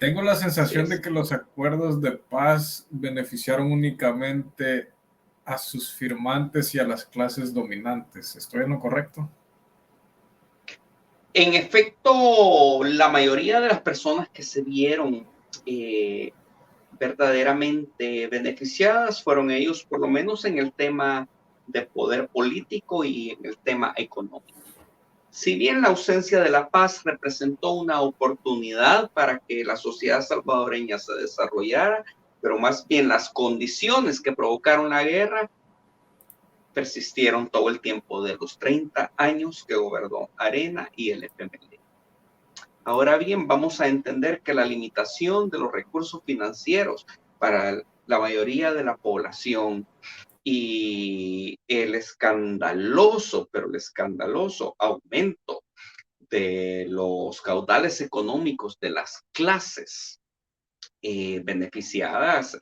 Tengo la sensación de Es, que los acuerdos de paz beneficiaron únicamente a sus firmantes y a las clases dominantes. ¿Estoy en lo correcto? en efecto, la mayoría de las personas que se vieron eh, verdaderamente beneficiadas fueron ellos, por lo menos en el tema de poder político y en el tema económico. Si bien la ausencia de la paz representó una oportunidad para que la sociedad salvadoreña se desarrollara, pero más bien las condiciones que provocaron la guerra persistieron todo el tiempo de los 30 años que gobernó Arena y el FMLN. Ahora bien, vamos a entender que la limitación de los recursos financieros para la mayoría de la población y el escandaloso, pero el escandaloso aumento de los caudales económicos de las clases beneficiadas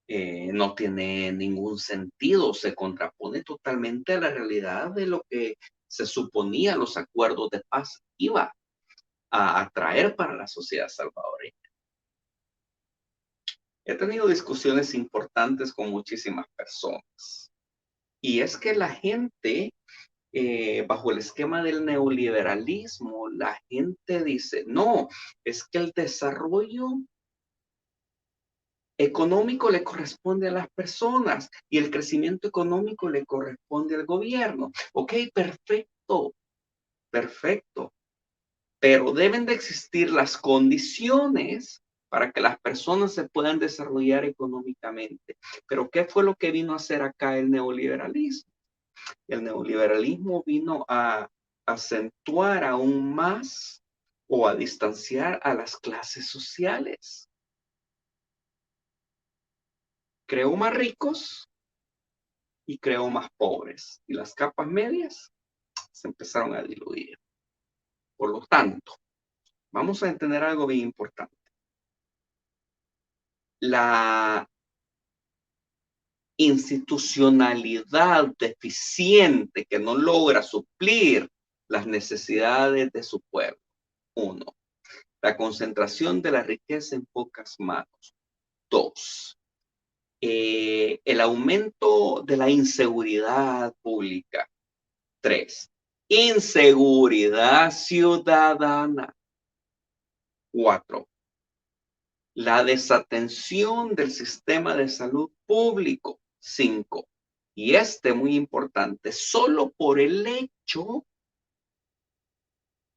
no tiene ningún sentido, se contrapone totalmente a la realidad de lo que se suponía los acuerdos de paz iba a atraer para la sociedad salvadoreña. He tenido discusiones importantes con muchísimas personas y es que la gente bajo el esquema del neoliberalismo, la gente dice, no, es que el desarrollo económico le corresponde a las personas y el crecimiento económico le corresponde al gobierno. Ok, perfecto, perfecto, pero deben de existir las condiciones para que las personas se puedan desarrollar económicamente. Pero ¿qué fue lo que vino a hacer acá el neoliberalismo? El neoliberalismo vino a acentuar aún más o a distanciar a las clases sociales. Creó más ricos y creó más pobres. Y las capas medias se empezaron a diluir. Por lo tanto, vamos a entender algo bien importante. La institucionalidad deficiente que no logra suplir las necesidades de su pueblo. Uno, la concentración de la riqueza en pocas manos. Dos, el aumento de la inseguridad pública. Tres, inseguridad ciudadana. Cuatro, la desatención del sistema de salud público. Cinco, y muy importante, solo por el hecho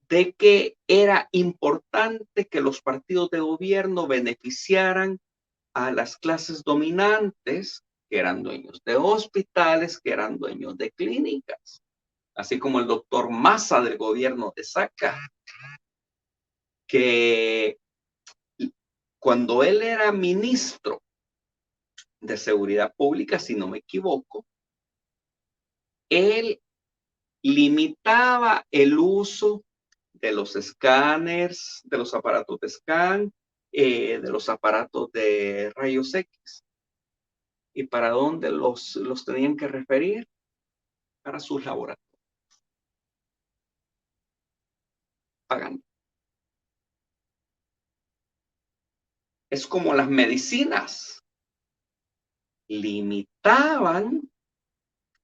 de que era importante que los partidos de gobierno beneficiaran a las clases dominantes, que eran dueños de hospitales, que eran dueños de clínicas, así como el doctor Massa del gobierno de Saca, que cuando él era ministro de Seguridad Pública, si no me equivoco, él limitaba el uso de los escáneres, de los aparatos de scan, de los aparatos de rayos X. ¿Y para dónde los tenían que referir? Para sus laboratorios, pagando. Es como las medicinas. Limitaban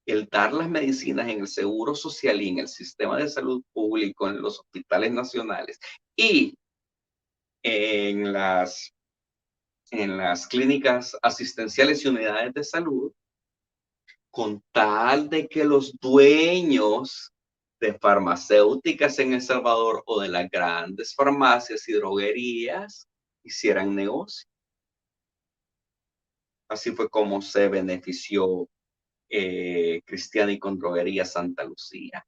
el dar las medicinas en el seguro social y en el sistema de salud público, en los hospitales nacionales y en las clínicas asistenciales y unidades de salud, con tal de que los dueños de farmacéuticas en El Salvador o de las grandes farmacias y droguerías hicieran negocio. Así fue como se benefició Cristiana y con Droguería Santa Lucía.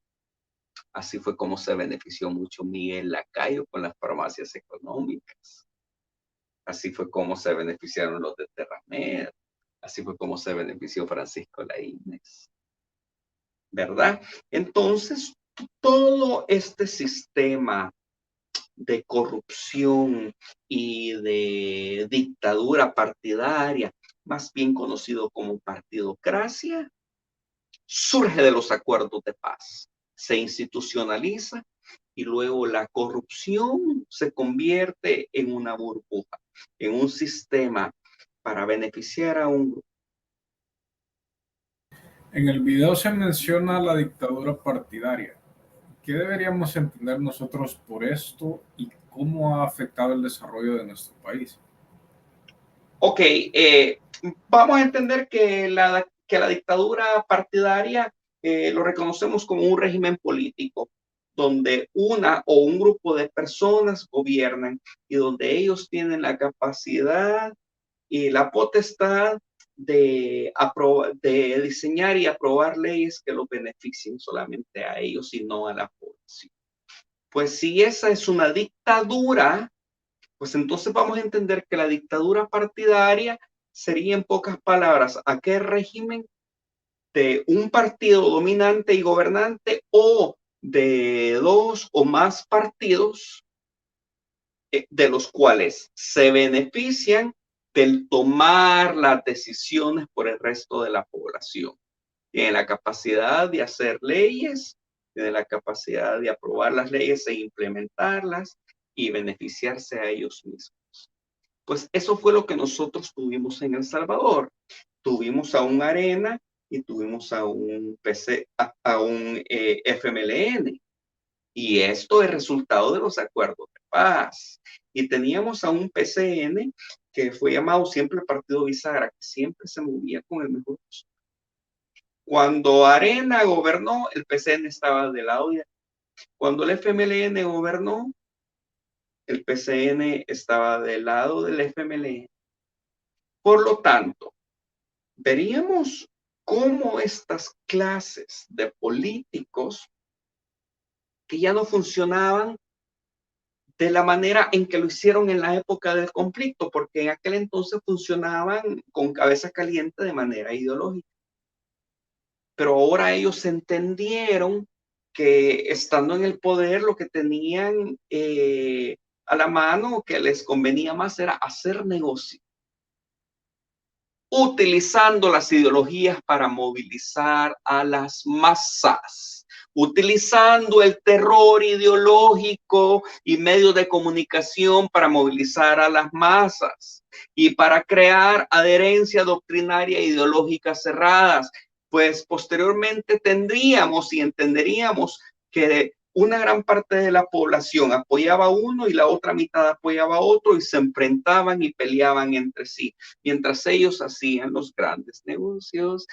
Así fue como se benefició mucho Miguel Lacayo con las farmacias económicas. Así fue como se beneficiaron los de Terramed. Así fue como se benefició Francisco Laínez. ¿Verdad? Entonces, todo este sistema de corrupción y de dictadura partidaria, más bien conocido como partidocracia, surge de los acuerdos de paz, se institucionaliza y luego la corrupción se convierte en una burbuja, en un sistema para beneficiar a un grupo. En el video se menciona la dictadura partidaria. ¿Qué deberíamos entender nosotros por esto y cómo ha afectado el desarrollo de nuestro país? Ok, vamos a entender que la dictadura partidaria lo reconocemos como un régimen político donde una o un grupo de personas gobiernan y donde ellos tienen la capacidad y la potestad de diseñar y aprobar leyes que los beneficien solamente a ellos y no a la población. Pues si esa es una dictadura, pues entonces vamos a entender que la dictadura partidaria sería, en pocas palabras, aquel régimen de un partido dominante y gobernante o de dos o más partidos de los cuales se benefician del tomar las decisiones por el resto de la población. Tienen la capacidad de hacer leyes, tienen la capacidad de aprobar las leyes e implementarlas y beneficiarse a ellos mismos. Pues eso fue lo que nosotros tuvimos en El Salvador. Tuvimos a un Arena y tuvimos a un FMLN. Y esto es resultado de los acuerdos de paz. Y teníamos a un PCN que fue llamado siempre el Partido Bisagra, que siempre se movía con el mejor. Cuando Arena gobernó, el PCN estaba del lado de. Cuando el FMLN gobernó, el PCN estaba del lado del FMLN. Por lo tanto, veríamos cómo estas clases de políticos que ya no funcionaban de la manera en que lo hicieron en la época del conflicto, porque en aquel entonces funcionaban con cabeza caliente de manera ideológica. Pero ahora ellos entendieron que estando en el poder lo que tenían a la mano, que les convenía más era hacer negocio, utilizando las ideologías para movilizar a las masas, utilizando el terror ideológico y medios de comunicación para movilizar a las masas y para crear adherencia doctrinaria e ideológica cerradas. Pues posteriormente tendríamos y entenderíamos que una gran parte de la población apoyaba a uno y la otra mitad apoyaba a otro y se enfrentaban y peleaban entre sí, mientras ellos hacían los grandes negocios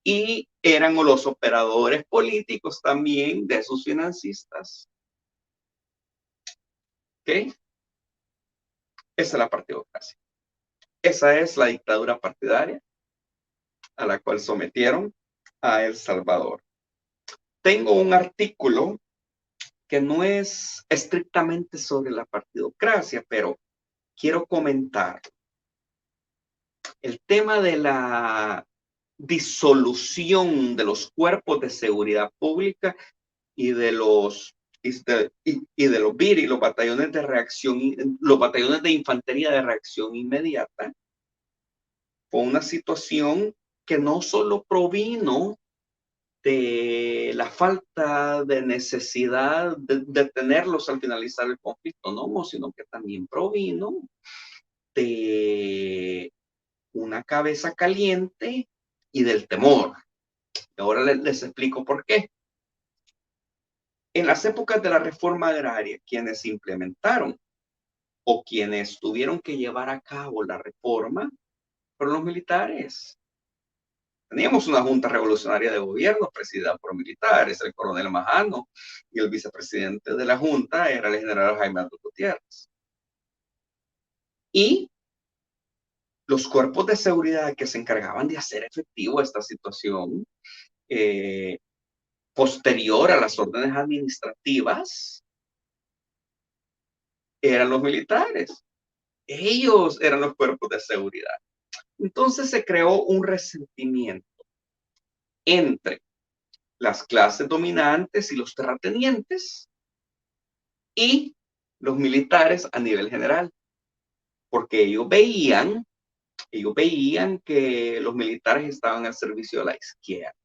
y eran los operadores políticos también de sus financistas. ¿Ok? Esa es la partidocracia. Esa es la dictadura partidaria a la cual sometieron a El Salvador. Tengo un artículo que no es estrictamente sobre la partidocracia, pero quiero comentar el tema de la disolución de los cuerpos de seguridad pública y de los BIRI, los batallones de reacción, los batallones de infantería de reacción inmediata, fue una situación que no solo provino de la falta de necesidad de tenerlos al finalizar el conflicto, no, sino que también provino de una cabeza caliente y del temor. Ahora les explico por qué. En las épocas de la reforma agraria, quienes implementaron o quienes tuvieron que llevar a cabo la reforma fueron los militares. Teníamos una junta revolucionaria de gobierno presidida por militares, el coronel Majano, y el vicepresidente de la junta era el general Jaime Aldo Gutiérrez. Y los cuerpos de seguridad que se encargaban de hacer efectivo esta situación posterior a las órdenes administrativas eran los militares. Ellos eran los cuerpos de seguridad. Entonces se creó un resentimiento entre las clases dominantes y los terratenientes y los militares a nivel general, porque ellos veían que los militares estaban al servicio de la izquierda.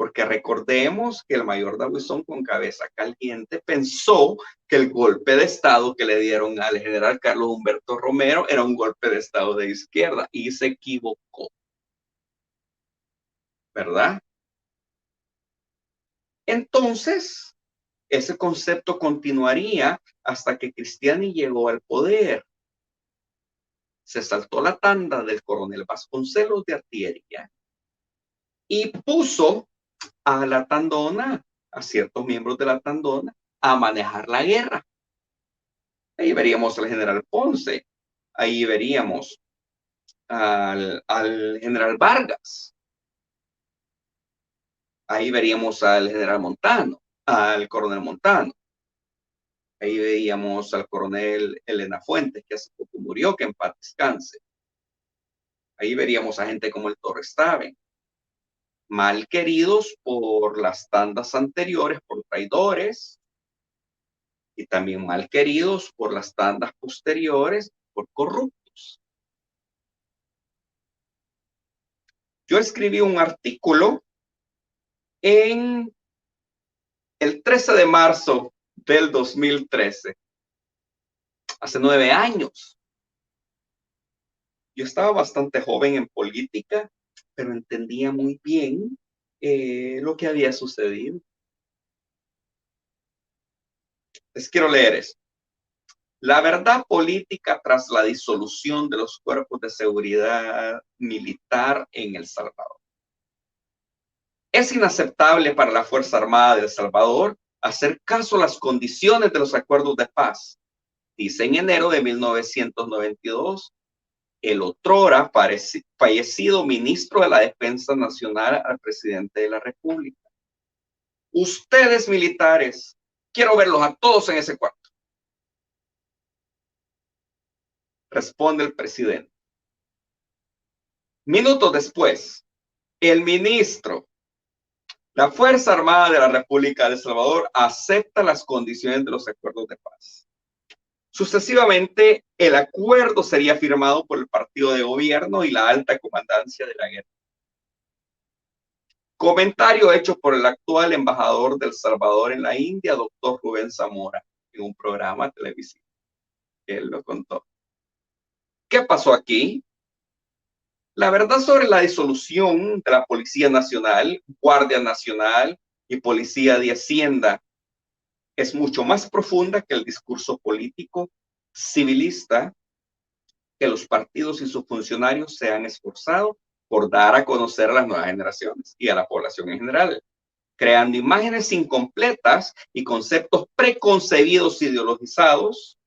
porque recordemos que el mayor Dawson con cabeza caliente pensó que el golpe de Estado que le dieron al general Carlos Humberto Romero era un golpe de Estado de izquierda y se equivocó, ¿verdad? Entonces, ese concepto continuaría hasta que Cristiani llegó al poder. Se saltó la tanda del coronel Vasconcelos de artillería y puso a la tandona, a ciertos miembros de la tandona, a manejar la guerra. Ahí veríamos al general Ponce, ahí veríamos al general Vargas, ahí veríamos al general Montano, al coronel Montano, ahí veíamos al coronel Elena Fuentes, que hace poco murió, que en paz descanse. Ahí veríamos a gente como el Torres Taven, mal queridos por las tandas anteriores, por traidores, y también mal queridos por las tandas posteriores, por corruptos. Yo escribí un artículo en el 13 de marzo del 2013, hace 9 años. Yo estaba bastante joven en política, pero entendía muy bien lo que había sucedido. Les quiero leer eso. La verdad política tras la disolución de los cuerpos de seguridad militar en El Salvador. Es inaceptable para la Fuerza Armada de El Salvador hacer caso a las condiciones de los acuerdos de paz, dice en enero de 1992 el otrora fallecido ministro de la Defensa Nacional al presidente de la República. Ustedes militares, quiero verlos a todos en ese cuarto. Responde el presidente. Minutos después, el ministro, la Fuerza Armada de la República de El Salvador acepta las condiciones de los acuerdos de paz. Sucesivamente, el acuerdo sería firmado por el partido de gobierno y la alta comandancia de la guerra. Comentario hecho por el actual embajador de El Salvador en la India, doctor Rubén Zamora, en un programa televisivo. Él lo contó. ¿Qué pasó aquí? La verdad sobre la disolución de la Policía Nacional, Guardia Nacional y Policía de Hacienda es mucho más profunda que el discurso político civilista que los partidos y sus funcionarios se han esforzado por dar a conocer a las nuevas generaciones y a la población en general, creando imágenes incompletas y conceptos preconcebidos ideologizados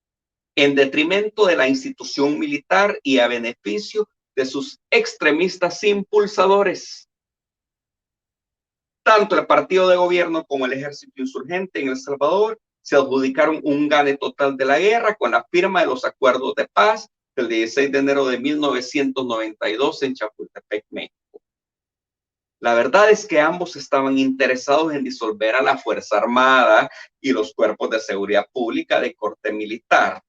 en detrimento de la institución militar y a beneficio de sus extremistas impulsadores. Tanto el partido de gobierno como el ejército insurgente en El Salvador se adjudicaron un gane total de la guerra con la firma de los acuerdos de paz del 16 de enero de 1992 en Chapultepec, México. La verdad es que ambos estaban interesados en disolver a la Fuerza Armada y los cuerpos de seguridad pública de corte militar,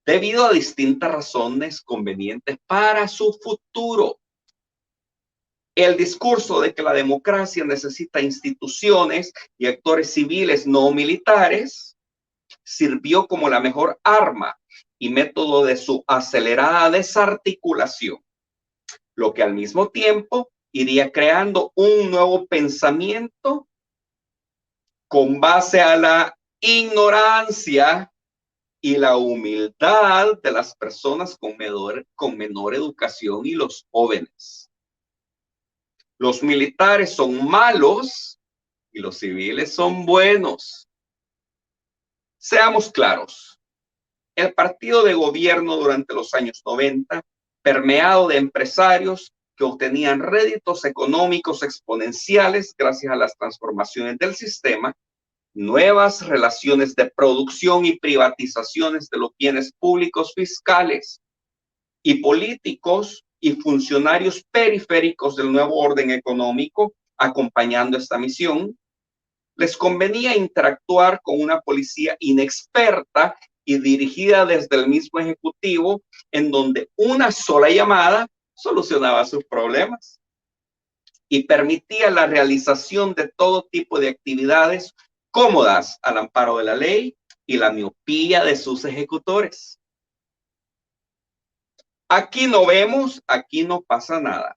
debido a distintas razones convenientes para su futuro. El discurso de que la democracia necesita instituciones y actores civiles no militares sirvió como la mejor arma y método de su acelerada desarticulación, lo que al mismo tiempo iría creando un nuevo pensamiento con base a la ignorancia y la humildad de las personas con menor educación y los jóvenes. Los militares son malos y los civiles son buenos. Seamos claros, el partido de gobierno durante los años 90, permeado de empresarios que obtenían réditos económicos exponenciales gracias a las transformaciones del sistema, nuevas relaciones de producción y privatizaciones de los bienes públicos fiscales y políticos y funcionarios periféricos del nuevo orden económico acompañando esta misión, les convenía interactuar con una policía inexperta y dirigida desde el mismo ejecutivo, en donde una sola llamada solucionaba sus problemas. y permitía la realización de todo tipo de actividades cómodas al amparo de la ley y la miopía de sus ejecutores. Aquí no vemos, aquí no pasa nada.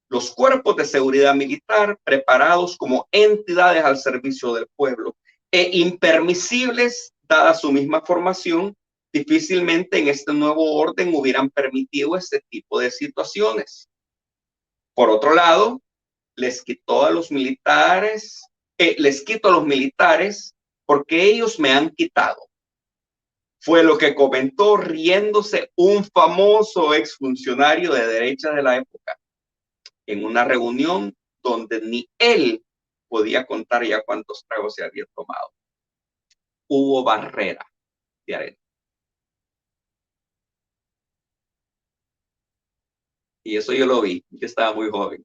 Los cuerpos de seguridad militar, preparados como entidades al servicio del pueblo e impermisibles, dada su misma formación, difícilmente en este nuevo orden hubieran permitido este tipo de situaciones. Por otro lado, les quito a los militares porque ellos me han quitado. Fue lo que comentó riéndose un famoso exfuncionario de derecha de la época en una reunión donde ni él podía contar ya cuántos tragos se había tomado. Hubo barrera de arena. Y eso yo lo vi. Yo estaba muy joven.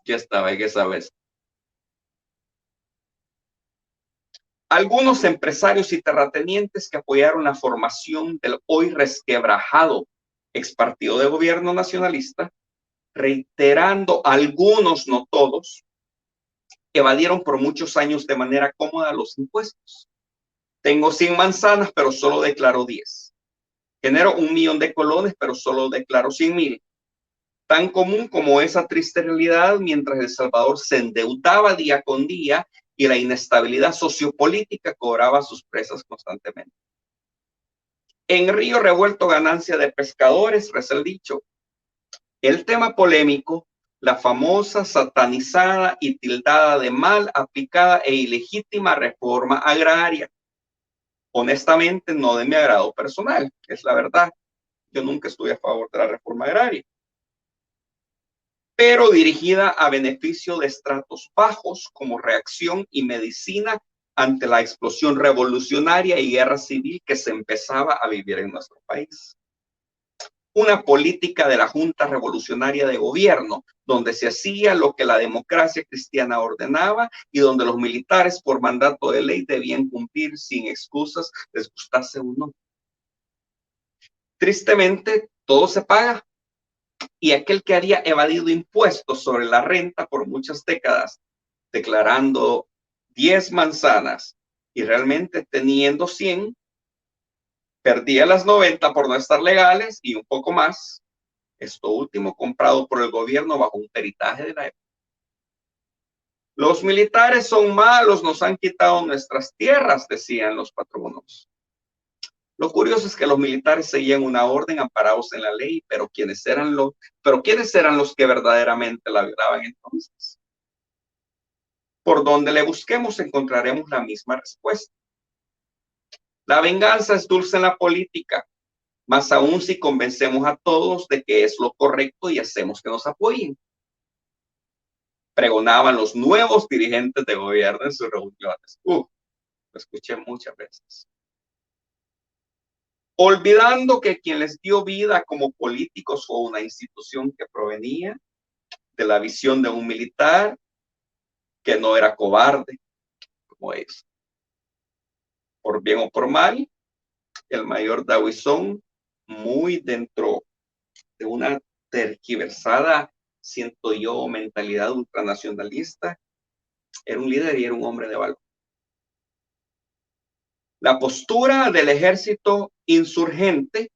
Yo estaba en esa vez. Algunos empresarios y terratenientes que apoyaron la formación del hoy resquebrajado ex partido de gobierno nacionalista, reiterando algunos, no todos, evadieron por muchos años de manera cómoda los impuestos. Tengo 100 manzanas, pero solo declaro 10. Genero 1.000.000 de colones, pero solo declaro 100.000. Tan común como esa triste realidad mientras El Salvador se endeudaba día con día y la inestabilidad sociopolítica cobraba sus presas constantemente. En río revuelto ganancia de pescadores, reza el dicho. El tema polémico, la famosa satanizada y tildada de mal aplicada e ilegítima reforma agraria. Honestamente, no de mi agrado personal, es la verdad. Yo nunca estuve a favor de la reforma agraria, pero dirigida a beneficio de estratos bajos como reacción y medicina ante la explosión revolucionaria y guerra civil que se empezaba a vivir en nuestro país. Una política de la Junta Revolucionaria de Gobierno, donde se hacía lo que la democracia cristiana ordenaba y donde los militares por mandato de ley debían cumplir sin excusas, les gustase o no. Tristemente, todo se paga y aquel que había evadido impuestos sobre la renta por muchas décadas, declarando 10 manzanas y realmente teniendo 100, perdía las 90 por no estar legales y un poco más, esto último comprado por el gobierno bajo un peritaje de la época. Los militares son malos, nos han quitado nuestras tierras, decían los patronos. Lo curioso es que los militares seguían una orden amparados en la ley, pero ¿quiénes eran los que verdaderamente la violaban entonces? Por donde le busquemos encontraremos la misma respuesta. La venganza es dulce en la política, más aún si convencemos a todos de que es lo correcto y hacemos que nos apoyen. Pregonaban los nuevos dirigentes de gobierno en sus reuniones. Lo escuché muchas veces. Olvidando que quien les dio vida como políticos fue una institución que provenía de la visión de un militar que no era cobarde como ellos. Por bien o por mal, el mayor Dawison, muy dentro de una tergiversada, siento yo, mentalidad ultranacionalista, era un líder y era un hombre de valor. La postura del ejército insurgente,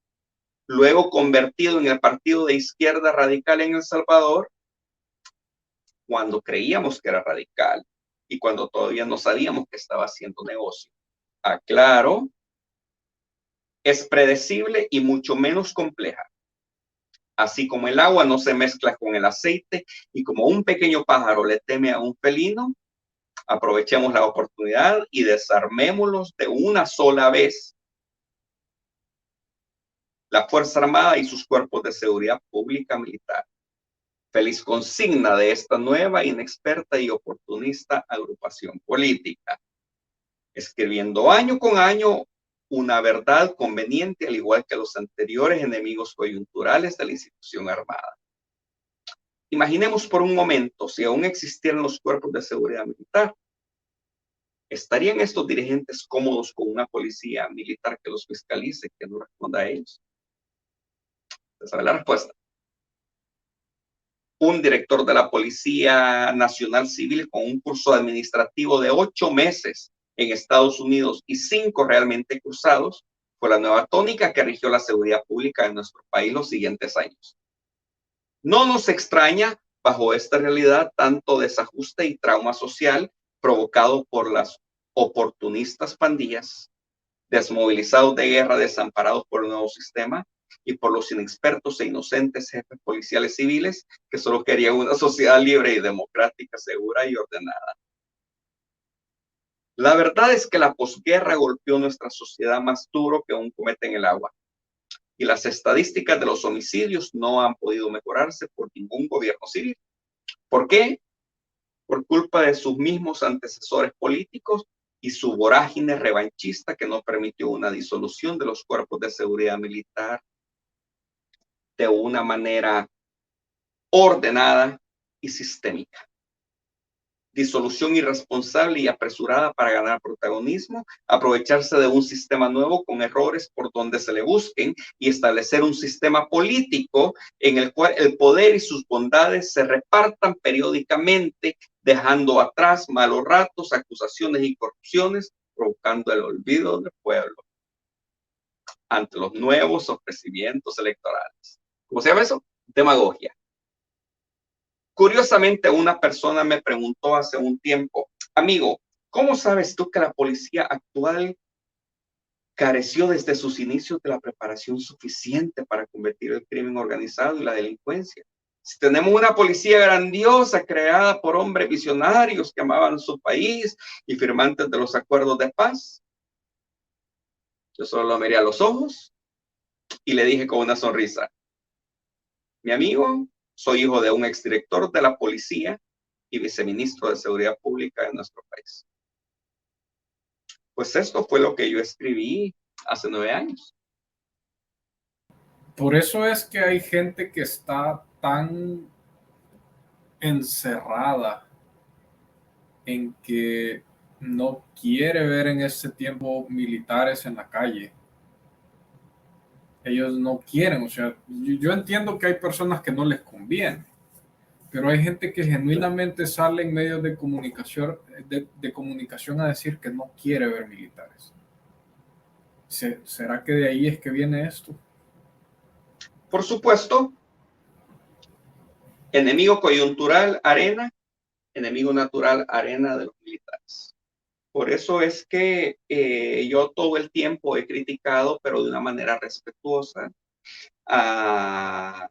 luego convertido en el partido de izquierda radical en El Salvador, cuando creíamos que era radical y cuando todavía no sabíamos que estaba haciendo negocio. Aclaro, es predecible y mucho menos compleja. Así como el agua no se mezcla con el aceite y como un pequeño pájaro le teme a un felino, aprovechemos la oportunidad y desarmémoslos de una sola vez. La Fuerza Armada y sus cuerpos de seguridad pública militar. Feliz consigna de esta nueva, inexperta y oportunista agrupación política. Escribiendo año con año una verdad conveniente, al igual que los anteriores enemigos coyunturales de la institución armada. Imaginemos por un momento si aún existieran los cuerpos de seguridad militar. ¿Estarían estos dirigentes cómodos con una policía militar que los fiscalice, que no responda a ellos? ¿Se sabe la respuesta? un director de la Policía Nacional Civil con un curso administrativo de 8 meses en Estados Unidos y 5 realmente cursados, fue la nueva tónica que rigió la seguridad pública en nuestro país los siguientes años. No nos extraña, bajo esta realidad, tanto desajuste y trauma social provocado por las oportunistas pandillas, desmovilizados de guerra, desamparados por el nuevo sistema y por los inexpertos e inocentes jefes policiales civiles que solo querían una sociedad libre y democrática, segura y ordenada. La verdad es que la posguerra golpeó nuestra sociedad más duro que un cometa en el agua. Y las estadísticas de los homicidios no han podido mejorarse por ningún gobierno civil. ¿Por qué? Por culpa de sus mismos antecesores políticos y su vorágine revanchista que no permitió una disolución de los cuerpos de seguridad militar de una manera ordenada y sistémica. Disolución irresponsable y apresurada para ganar protagonismo, aprovecharse de un sistema nuevo con errores por donde se le busquen y establecer un sistema político en el cual el poder y sus bondades se repartan periódicamente, dejando atrás malos ratos, acusaciones y corrupciones, provocando el olvido del pueblo ante los nuevos ofrecimientos electorales. ¿Cómo se llama eso? Demagogia. Curiosamente, una persona me preguntó hace un tiempo, amigo, ¿cómo sabes tú que la policía actual careció desde sus inicios de la preparación suficiente para combatir el crimen organizado y la delincuencia? Si tenemos una policía grandiosa creada por hombres visionarios que amaban su país y firmantes de los acuerdos de paz. Yo solo lo miré a los ojos y le dije con una sonrisa, mi amigo, soy hijo de un exdirector de la policía y viceministro de Seguridad Pública de nuestro país. Pues esto fue lo que yo escribí hace 9 años. Por eso es que hay gente que está tan encerrada en que no quiere ver en ese tiempo militares en la calle. Ellos no quieren, o sea, yo entiendo que hay personas que no les conviene, pero hay gente que genuinamente sale en medios de comunicación a decir que no quiere ver militares. ¿Será que de ahí es que viene esto? Por supuesto, enemigo coyuntural, arena, enemigo natural, arena de los militares. Por eso es que yo todo el tiempo he criticado, pero de una manera respetuosa, a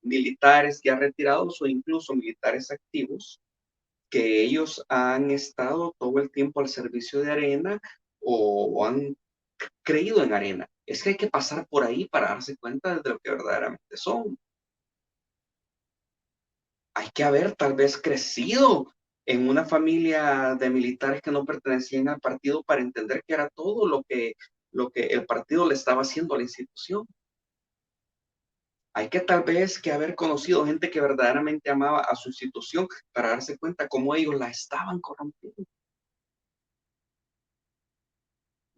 militares ya retirados o incluso militares activos, que ellos han estado todo el tiempo al servicio de arena o han creído en arena. Es que hay que pasar por ahí para darse cuenta de lo que verdaderamente son. Hay que haber tal vez crecido en una familia de militares que no pertenecían al partido para entender que era todo lo que el partido le estaba haciendo a la institución. Hay que tal vez que haber conocido gente que verdaderamente amaba a su institución para darse cuenta cómo ellos la estaban corrompiendo.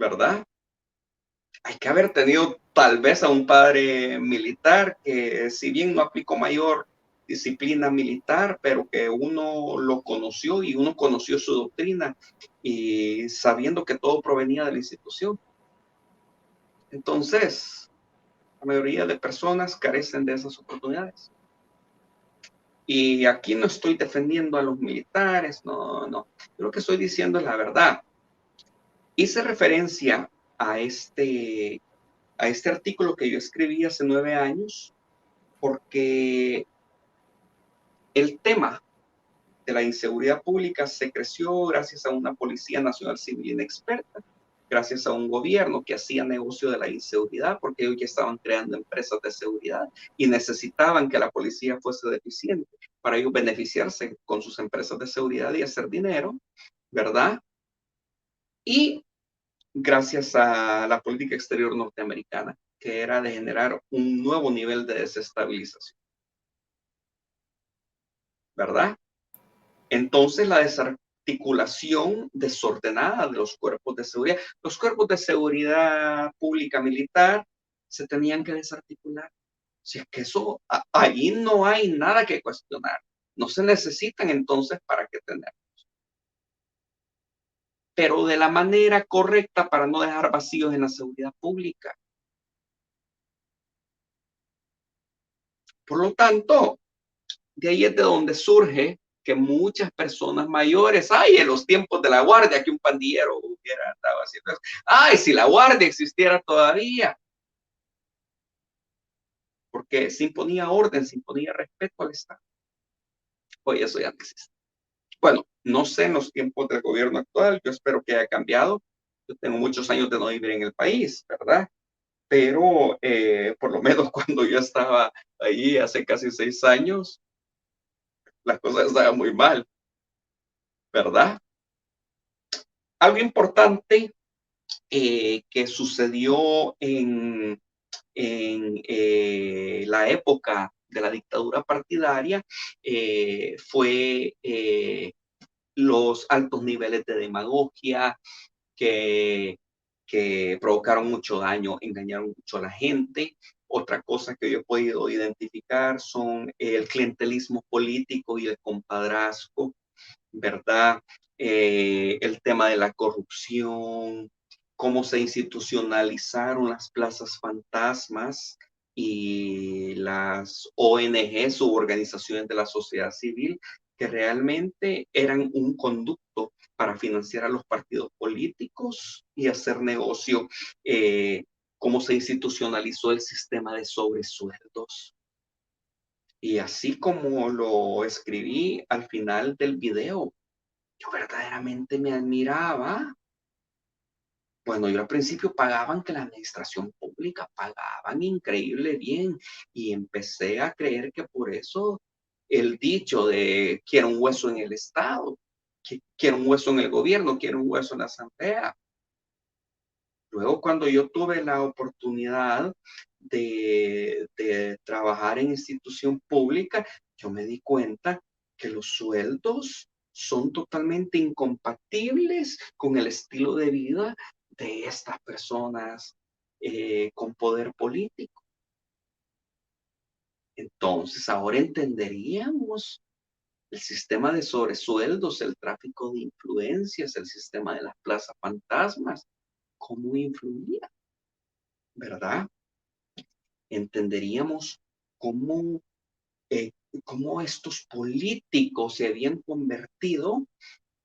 ¿Verdad? Hay que haber tenido tal vez a un padre militar que si bien no aplicó mayor disciplina militar, pero que uno lo conoció y uno conoció su doctrina y sabiendo que todo provenía de la institución. Entonces, la mayoría de personas carecen de esas oportunidades. Y aquí no estoy defendiendo a los militares, no. Yo lo que estoy diciendo es la verdad. Hice referencia a este artículo que yo escribí hace 9 años porque el tema de la inseguridad pública se creció gracias a una Policía Nacional Civil inexperta, gracias a un gobierno que hacía negocio de la inseguridad porque ellos ya estaban creando empresas de seguridad y necesitaban que la policía fuese deficiente para ellos beneficiarse con sus empresas de seguridad y hacer dinero, ¿verdad? Y gracias a la política exterior norteamericana, que era de generar un nuevo nivel de desestabilización, ¿verdad? Entonces, la desarticulación desordenada de los cuerpos de seguridad pública militar, se tenían que desarticular. Si es que eso, allí no hay nada que cuestionar. No se necesitan entonces para qué tener. Pero de la manera correcta para no dejar vacíos en la seguridad pública. Por lo tanto, de ahí es de donde surge que muchas personas mayores, ay, en los tiempos de la guardia, que un pandillero hubiera estado haciendo eso. Ay, si la guardia existiera todavía. Porque se imponía orden, se imponía respeto al Estado. Hoy eso ya no existe. Bueno, no sé en los tiempos del gobierno actual, yo espero que haya cambiado. Yo tengo muchos años de no vivir en el país, ¿verdad? Pero por lo menos cuando yo estaba ahí hace casi 6 años, las cosas estaban muy mal, ¿verdad? Algo importante que sucedió en la época de la dictadura partidaria fue los altos niveles de demagogia que, que provocaron mucho daño, engañaron mucho a la gente. Otra cosa que yo he podido identificar son el clientelismo político y el compadrazgo, ¿verdad? El tema de la corrupción, cómo se institucionalizaron las plazas fantasmas y las ONGs u organizaciones de la sociedad civil que realmente eran un conducto para financiar a los partidos políticos y hacer negocio, cómo se institucionalizó el sistema de sobresueldos. Y así como lo escribí al final del video, yo verdaderamente me admiraba. Bueno, yo al principio pagaban que la administración pública pagaban increíble bien y empecé a creer que por eso el dicho de quiero un hueso en el Estado, quiero un hueso en el gobierno, quiero un hueso en la asamblea. Luego cuando yo tuve la oportunidad de trabajar en institución pública, yo me di cuenta que los sueldos son totalmente incompatibles con el estilo de vida de estas personas con poder político. Entonces, ahora entenderíamos el sistema de sobresueldos, el tráfico de influencias, el sistema de las plazas fantasmas, cómo influía, ¿verdad? Entenderíamos cómo, cómo estos políticos se habían convertido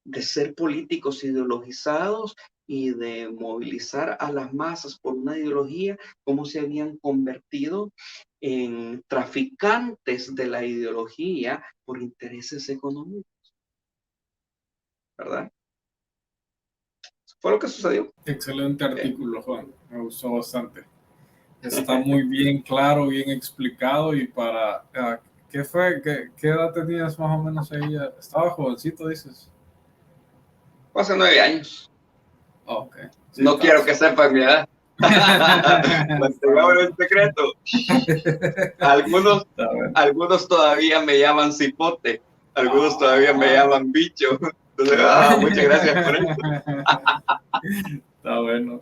de ser políticos ideologizados y de movilizar a las masas por una ideología, cómo se habían convertido en traficantes de la ideología por intereses económicos, ¿verdad? Fue lo que sucedió. Excelente artículo, Juan. Me gustó bastante. Está muy bien claro, bien explicado y para... ¿qué fue? ¿Qué edad tenías más o menos ahí? Estaba jovencito, dices. Hace 9 años. Oh, ok. Sí, No quiero que sepan mi edad. Mantengamos el secreto. Algunos todavía me llaman cipote. Algunos todavía me llaman bicho. Entonces, muchas gracias por eso. Está bueno.